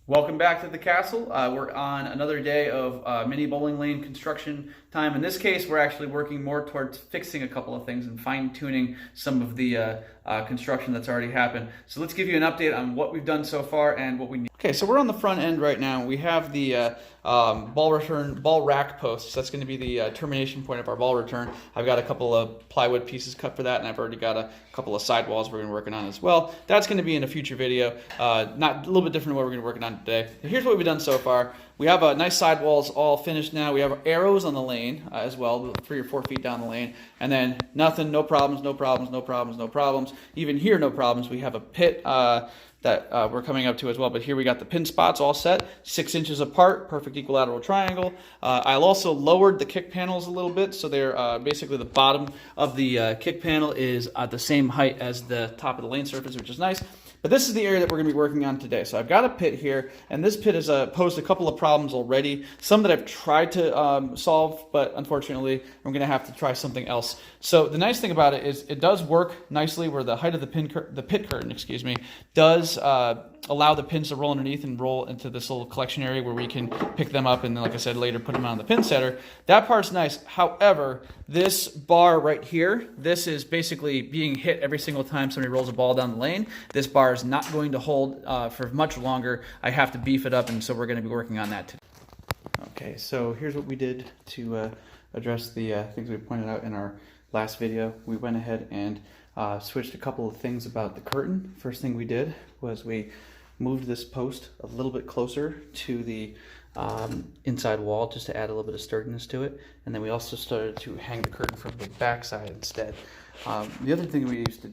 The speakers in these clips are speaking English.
Welcome back to the castle. We're on another day of mini bowling lane construction time. In this case, we're actually working more towards fixing a couple of things and fine-tuning some of the construction that's already happened. So let's give you an update on what we've done so far and what we need. Okay, so we're on the front end right now. We have the ball rack posts. That's going to be the termination point of our ball return. I've got a couple of plywood pieces cut for that, and I've already got a couple of sidewalls we're going to be working on as well. That's going to be in a future video. Not a little bit different than what we're going to be working on today. Here's what we've done so far. We have nice sidewalls all finished now. We have arrows on the lane as well, 3 or 4 feet down the lane. And then nothing, no problems, no problems, no problems, no problems. Even here, no problems. We have a pit that we're coming up to as well. But here we got the pin spots all set, 6 inches apart, perfect equilateral triangle. I also lowered the kick panels a little bit, so they're basically the bottom of the kick panel is at the same height as the top of the lane surface, which is nice. But this is the area that we're going to be working on today. So I've got a pit here, and this pit has posed a couple of problems already. Some that I've tried to solve, but unfortunately, I'm going to have to try something else. So the nice thing about it is it does work nicely where the height of the pit curtain, excuse me, does allow the pins to roll underneath and roll into this little collection area where we can pick them up and then, like I said, later put them on the pin setter. That part's nice. However, this bar right here, this is basically being hit every single time somebody rolls a ball down the lane. This bar is not going to hold for much longer. I have to beef it up, and so we're going to be working on that today. Okay, so here's what we did to address the things we pointed out in our last video. We went ahead and switched a couple of things about the curtain. First thing we did was we moved this post a little bit closer to the inside wall just to add a little bit of sturdiness to it. And then we also started to hang the curtain from the back side instead. The other thing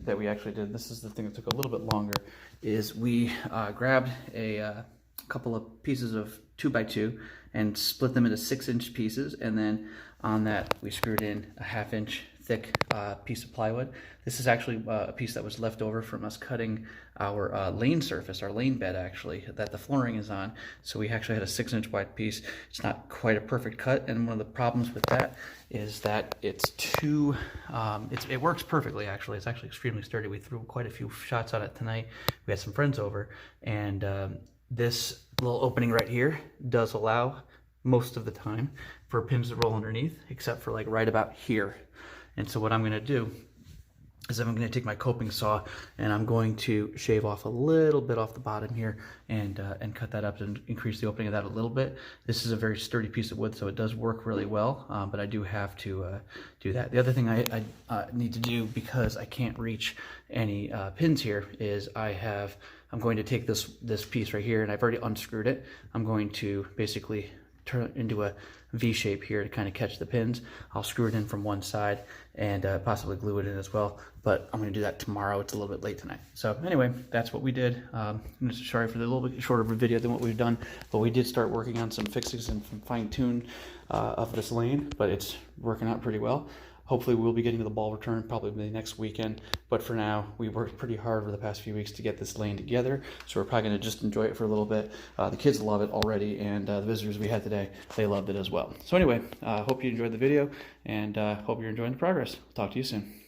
that we actually did, this is the thing that took a little bit longer, is we grabbed a couple of pieces of 2x2 and split them into 6-inch pieces, and then on that we screwed in a 1/2 inch thick piece of plywood. This is actually a piece that was left over from us cutting our lane surface, our lane bed actually, that the flooring is on. So we actually had a 6-inch wide piece. It's not quite a perfect cut, and one of the problems with that is that it's too, it works perfectly actually. It's actually extremely sturdy. We threw quite a few shots on it tonight. We had some friends over, and this little opening right here does allow most of the time for pins to roll underneath, except for like right about here. And so what I'm going to do is I'm going to take my coping saw and I'm going to shave off a little bit off the bottom here and cut that up and increase the opening of that a little bit. This is a very sturdy piece of wood, so it does work really well, but I do have to do that. The other thing I need to do, because I can't reach any pins here, is I'm going to take this piece right here, and I've already unscrewed it. I'm going to basically turn it into a V shape here to kind of catch the pins. I'll screw it in from one side and possibly glue it in as well, but I'm going to do that tomorrow. It's a little bit late tonight. So anyway, that's what we did. I'm sorry for the little bit shorter of a video than what we've done, but we did start working on some fixes and some fine-tune of this lane, but it's working out pretty well. Hopefully we'll be getting to the ball return probably next weekend, but for now we worked pretty hard over the past few weeks to get this lane together, so we're probably going to just enjoy it for a little bit. The kids love it already, and the visitors we had today, they loved it as well. So anyway, hope you enjoyed the video, and hope you're enjoying the progress. Talk to you soon.